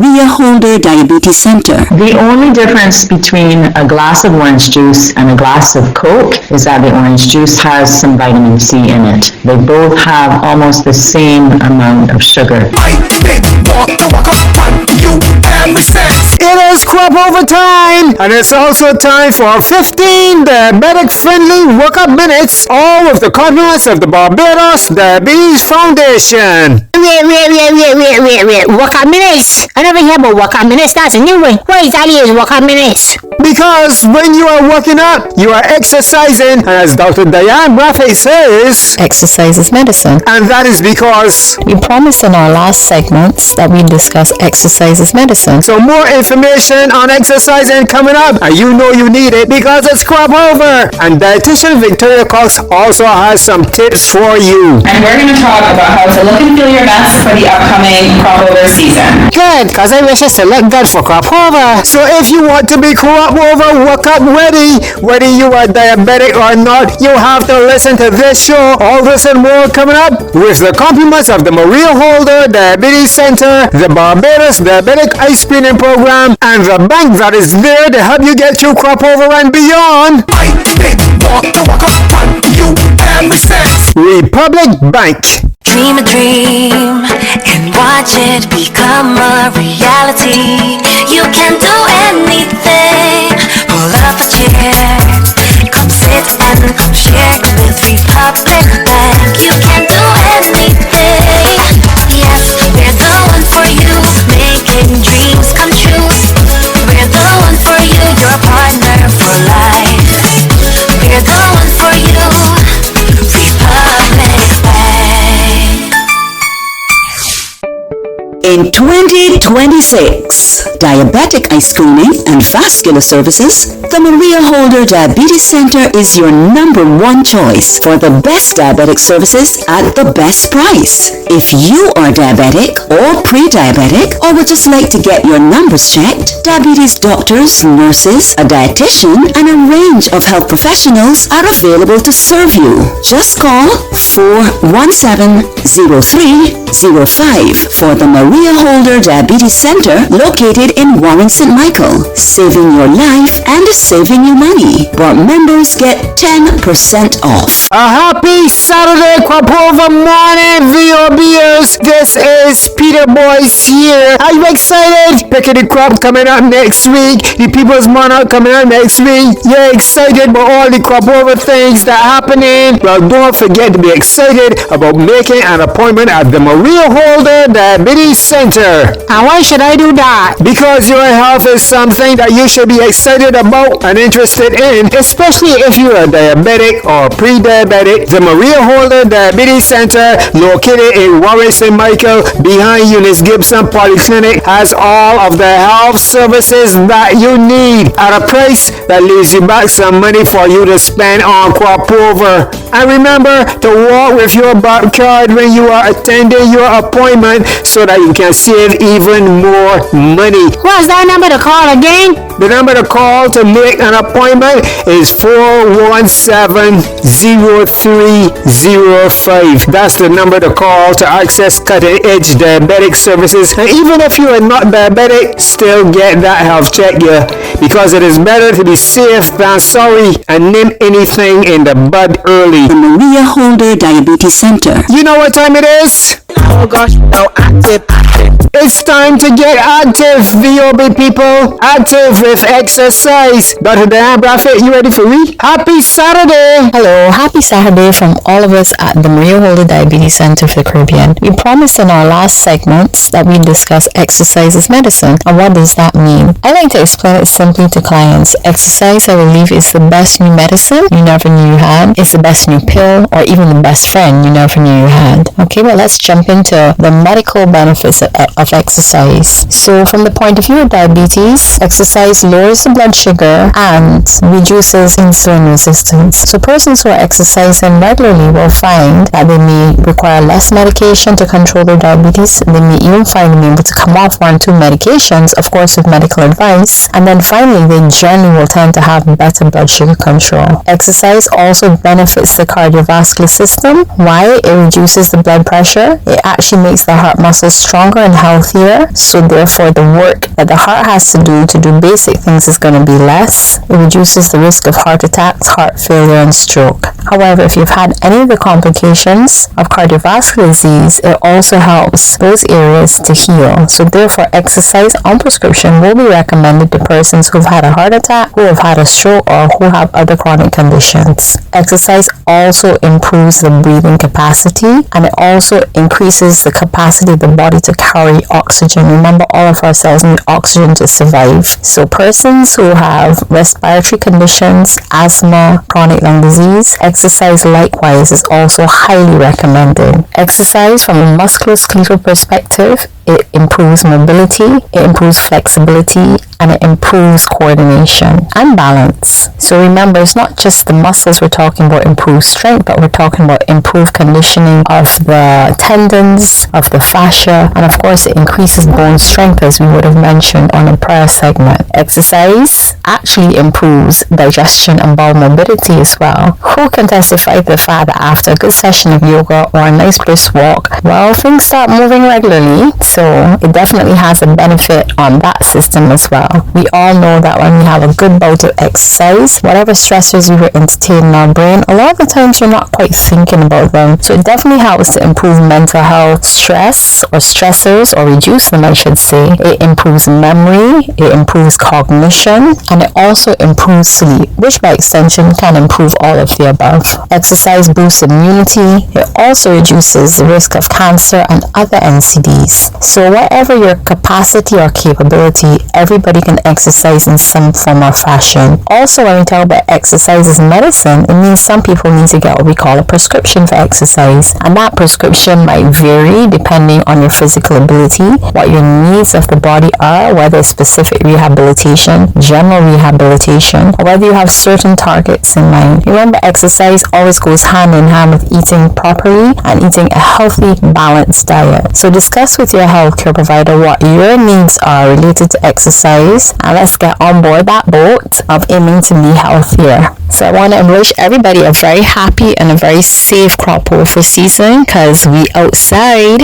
Maria Holder Diabetes Center. The only difference between a glass of orange juice and a glass of Coke is that the orange juice has some vitamin C in it. They both have almost the same amount of sugar. It is crop over time, and it's also time for 15 diabetic-friendly Wuck minutes, all with the compliments of the Barbados Diabetes Foundation. Wait. Wuck minutes? I never hear about Wuck minutes. That's a new one. What exactly is Wuck minutes? Because when you are working out, you are exercising, and as Dr. Diane Braffet says, exercise is medicine. And that is because we promised in our last segments that we discuss exercise is medicine. So more information on exercising coming up, and you know you need it because it's crop over. And dietitian Victoria Cox also has some tips for you. And we're going to talk about how to look and feel your best for the upcoming crop over season. Good, because I wish us to look good for crop over. So if you want to be crop over, Wuck ready, whether you are diabetic or not, you have to listen to this show. All this and more coming up with the compliments of the Maria Holder Diabetes Center, the Barbados Diabetic Ice Screening Program, and the bank that is there to help you get through crop over and beyond. Republic Bank. Dream a dream and watch it become a reality. You can do anything. Pull up a chair, come sit and come share with Republic Bank. You can do anything. Yes, we're the one for you, making dreams come true. We're the one for you, your partner for life. We're the one for you, Republic Bank. In 2026, diabetic eye screening and vascular services, the Maria Holder Diabetes Center is your #1 choice for the best diabetic services at the best price. If you are diabetic or pre-diabetic or would just like to get your numbers checked, diabetes doctors, nurses, a dietitian, and a range of health professionals are available to serve you. Just call 417-0305 for the Maria Holder Diabetes Center located in Warren St. Michael, saving your life and saving you money. But members get 10% off. A happy Saturday crop over morning, VOBers. This is Peter Boyce here. Are you excited? Picking the crop coming up next week. The People's Monarch coming up next week. You're excited about all the crop over things that are happening. Well, don't forget to be excited about making an appointment at the Maria Holder Diabetes Center. And why should I do that? Because your health is something that you should be excited about and interested in, especially if you are diabetic or pre-diabetic. The Maria Holder Diabetes Center, located in Warren St. Michael behind Eunice Gibson Polyclinic, has all of the health services that you need at a price that leaves you back some money for you to spend on crop over. And remember to walk with your barcode card when you are attending your appointment so that you can save even more money. What's that number to call again? The number to call to make an appointment is 417-0305. That's the number to call to access cutting-edge diabetic services. And even if you are not diabetic, still get that health check, because it is better to be safe than sorry, and nip anything in the bud early. The Maria Holder Diabetes Center. You know what time it is? Oh gosh, no, active. It's time to get active, VOB people. Active with exercise. Dr. Diane Braffet, you ready for me? Happy Saturday! Hello, happy Saturday from all of us at the Maria Holder Diabetes Center for the Caribbean. We promised in our last segments that we discuss exercise as medicine. And what does that mean? I like to explain it simply to clients. Exercise, I believe, is the best new medicine you never knew you had. It's the best new pill, or even the best friend you never knew you had. Okay, well, let's jump into the medical benefits of exercise. So from the point of view of diabetes, exercise lowers the blood sugar and reduces insulin resistance. So persons who are exercising regularly will find that they may require less medication to control their diabetes. They may even find them able to come off 1 or 2 medications, of course with medical advice. And then finally, they generally will tend to have better blood sugar control. Exercise also benefits the cardiovascular system. Why? It reduces the blood pressure. It actually makes the heart muscle stronger and healthier. So therefore, the work that the heart has to do basic things is going to be less. It reduces the risk of heart attacks, heart failure, and stroke. However, if you've had any of the complications of cardiovascular disease, it also helps those areas to heal. So therefore, exercise on prescription will be recommended to persons who've had a heart attack, who have had a stroke, or who have other chronic conditions. Exercise also improves the breathing capacity, and it also increases the capacity of the body to carry oxygen. Remember, all of our cells need oxygen to survive. So persons who have respiratory conditions, asthma, chronic lung disease, exercise likewise is also highly recommended. Exercise from a musculoskeletal perspective, it improves mobility, it improves flexibility, and it improves coordination and balance. So remember, it's not just the muscles we're talking about improved strength, but we're talking about improved conditioning of the tendons, of the fascia, and of course it increases bone strength, as we would have mentioned on a prior segment. Exercise actually improves digestion and bowel mobility as well. Who can testify to the fact that after a good session of yoga or a nice brisk walk, well, things start moving regularly, so it definitely has a benefit on that system as well. We all know that when we have a good bout of exercise, whatever stressors we were entertaining in our brain, a lot of the times we're not quite thinking about them. So it definitely helps to improve mental health stress or stressors, or reduce them, I should say. It improves memory, it improves cognition, and it also improves sleep, which by extension can improve all of the above. Exercise boosts immunity. It also reduces the risk of cancer and other NCDs. So whatever your capacity or capability, everybody can exercise in some form or fashion. Also, when we talk about exercise as medicine, it means some people need to get what we call a prescription for exercise, and that prescription might vary depending on your physical ability, what your needs of the body are, whether it's specific rehabilitation, general rehabilitation, or whether you have certain targets in mind. Remember, exercise always goes hand in hand with eating properly and eating a healthy, balanced diet. So discuss with your healthcare provider what your needs are related to exercise, and let's get on board that boat of aiming to be healthier. So I want to wish everybody a very happy and a very safe crop over season, because we outside.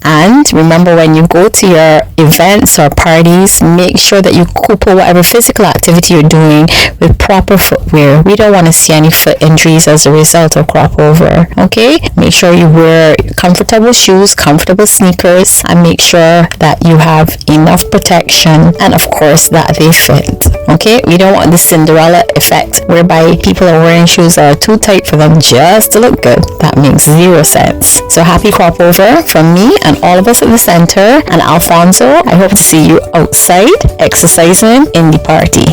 And remember, when you go to your events or parties, make sure that you couple whatever physical activity you're doing with proper footwear. We don't want to see any foot injuries as a result of crop over. Okay, make sure you wear comfortable shoes, comfortable sneakers, and make sure that you have enough protection, and of course that they fit. Okay, we don't want the Cinderella effect whereby people are wearing shoes that are too tight for them just to look good. That makes zero sense. So happy crop over from me and all of us at the center, and Alfonso, I hope to see you outside exercising in the party.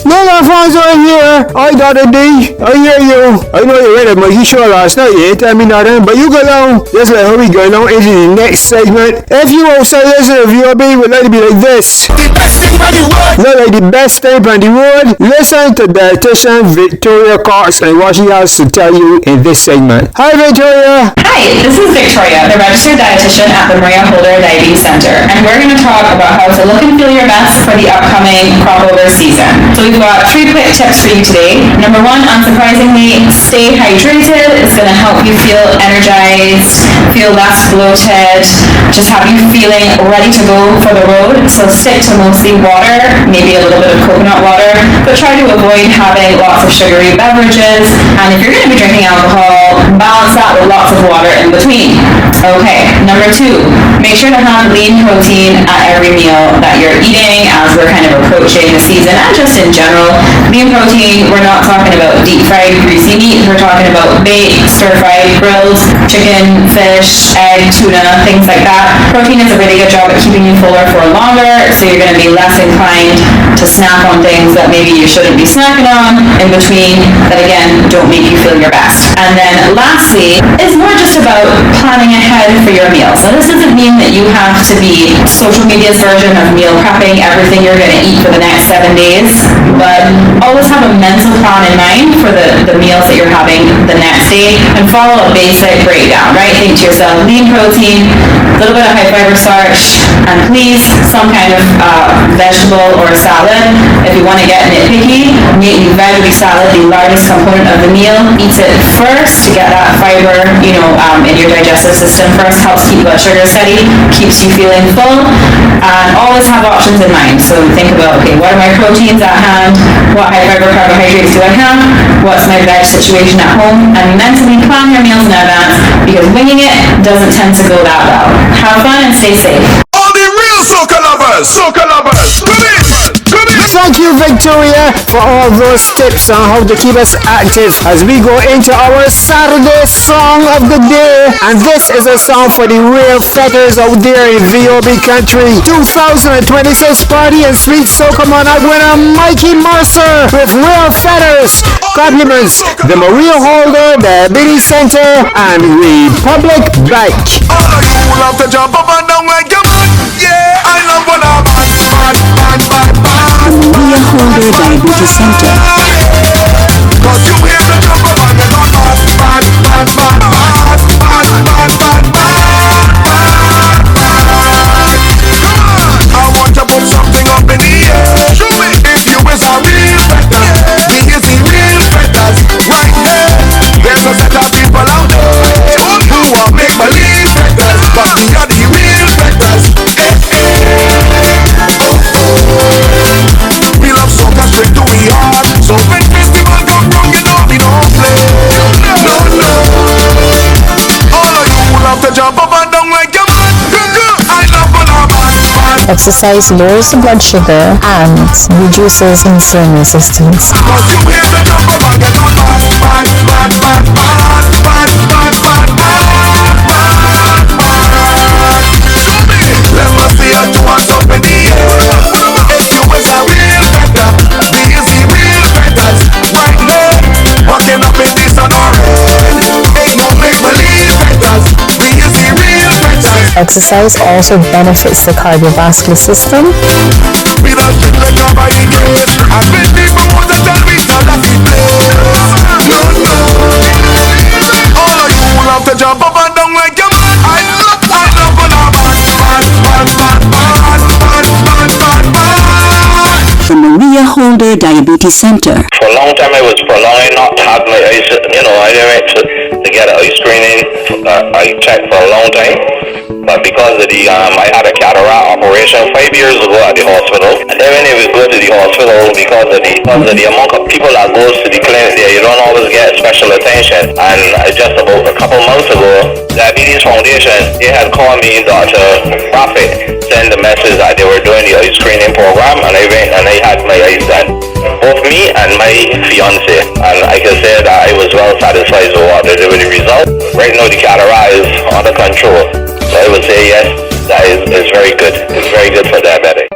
No, Alfonso, I'm here. I got a D. I hear you. I know you read it, but you sure last night you ain't tell me nothing, but you go on. Just let me go on into the next segment. If you outside listening, if you'll be, would like to be like this. Not like the best thing on the road. Listen to dietitian Victoria Cox and what she has to tell you in this segment. Hi, Victoria. Hi, this is Victoria, the registered dietitian at the Maria Holder Diabetes Center, and we're going to talk about how to look and feel your best for the upcoming crop over season. So we've got 3 quick tips for you today. Number 1, unsurprisingly, stay hydrated. It's going to help you feel energized, feel less bloated, just have you feeling ready to go for the road. So stick to mostly water, maybe a little bit of coconut water, but try to avoid having lots of sugary beverages. And if you're going to be drinking alcohol, balance that with lots of water in between. Okay, number 2, make sure to have lean protein at every meal that you're eating as we're kind of approaching the season, and just in general. Lean protein, we're not talking about deep fried greasy meat, we're talking about baked, stir fried, grilled, chicken, fish, egg, tuna, things like that. Protein is a really good job at keeping you fuller for longer, so you're going to be less inclined to snack on things that maybe you shouldn't be snacking on in between, that again don't make you feel your best. And then lastly, it's more just about planning ahead for your meals. So this doesn't mean that you have to be social media's version of meal prepping everything you're going to eat for the next 7 days, but always have a mental plan in mind for the meals that you're having the next day, and follow a basic breakdown, right? Think to yourself, lean protein, a little bit of high fiber starch, and please some kind of vegetable or salad. If you want to get nitpicky, make the veggie salad the largest component of the meal. Eat it first, to get that fiber, in your digestive system first, helps keep blood sugar steady, keeps you feeling full, and always have options in mind. So think about, okay, what are my proteins at hand? What high fiber carbohydrates do I have? What's my veg situation at home? And mentally plan your meals in advance, because winging it doesn't tend to go that well. Have fun and stay safe. All the real soca lovers, come in. Thank you, Victoria, for all those tips on how to keep us active as we go into our Saturday Song of the Day. And this is a song for the real fetters out there in VOB country. 2026 Party and Sweet Soca Monarch winner Mikey Mercer with Real Fetters. Compliments the Maria Holder Diabetes Center and Republic Bank. All of you love to jump up and down like your man. Yeah, I love when I'm Maria Holder Diabetes Center. Cause you hear the jump up and you go bad. I want to put something up in the air. Show me if you is a real fetter. Me is the real fetters. Right there, there's a set of people out there who are make believe fetters, but we are the real fetters. We love soca straight to the heart. So when festival come down, we don't play. No. All of you love to jump up and down like your man. I love when I'm bad. Exercise lowers the blood sugar and reduces insulin resistance. Cause you hear the jump up and you go bad. Let me see you do us up in the air. If you is a real fetter, we is the real fetters. Right now, walking up in this and orange. Ain't no make believe fetters. We is the real fetters. Exercise also benefits the cardiovascular system. We don't shit like a body case. And when people want to tell me so that we play. No. All of you love to jump up and down like your man. I love when I'm bad. The Maria Holder Diabetes Center. For a long time I was prolonging not to have my eyes, I went to get an eye screening, I checked for a long time, but because of the, I had a cataract operation 5 years ago at the hospital, and then when we go to the hospital, because of the amount of people that goes to the clinic there, you don't always get special attention, and just about a couple months ago, Diabetes Foundation, they had called me, Dr. Prophet, send the message that they were doing the eye screening program, and I went and I had my eyes done. Both me and my fiance, and I can say that I was well satisfied with the result. Right now the cataract is under control, so I would say yes, that is very good. It's very good for diabetic.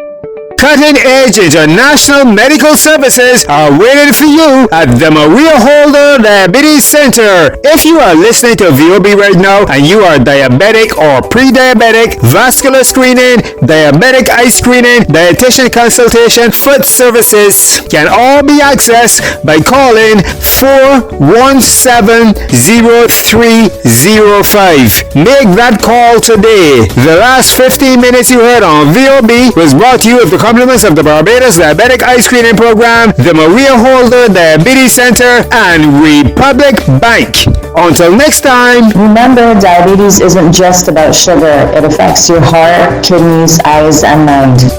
Cutting-edge international medical services are waiting for you at the Maria Holder Diabetes Center. If you are listening to VOB right now and you are diabetic or pre-diabetic, vascular screening, diabetic eye screening, dietitian consultation, food services can all be accessed by calling 417-0305. Make that call today. The last 15 minutes you heard on VOB was brought to you with the compliments of the Barbados Diabetic Eye Screening Program, the Maria Holder Diabetes Center, and Republic Bank. Until next time. Remember, diabetes isn't just about sugar. It affects your heart, kidneys, eyes, and mind.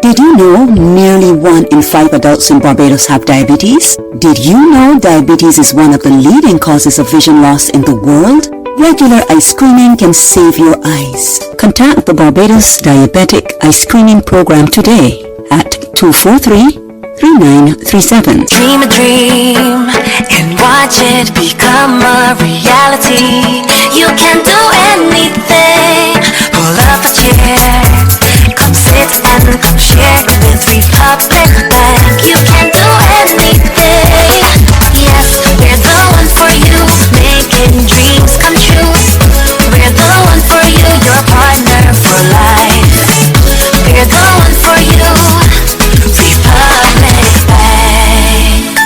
Did you know nearly 1 in 5 adults in Barbados have diabetes? Did you know diabetes is one of the leading causes of vision loss in the world? Regular eye screening can save your eyes. Contact the Barbados Diabetic Eye Screening Program today at 243-3937. Dream a dream and watch it become a reality. You can do anything. Pull up a chair, come sit and come share with Republic Bank. You can do anything. Yes, we're the one for you, making dreams come true. We're the one for you, your partner for life. We're the one for you, Republic Bank.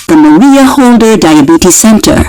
The Maria Holder Diabetes Center.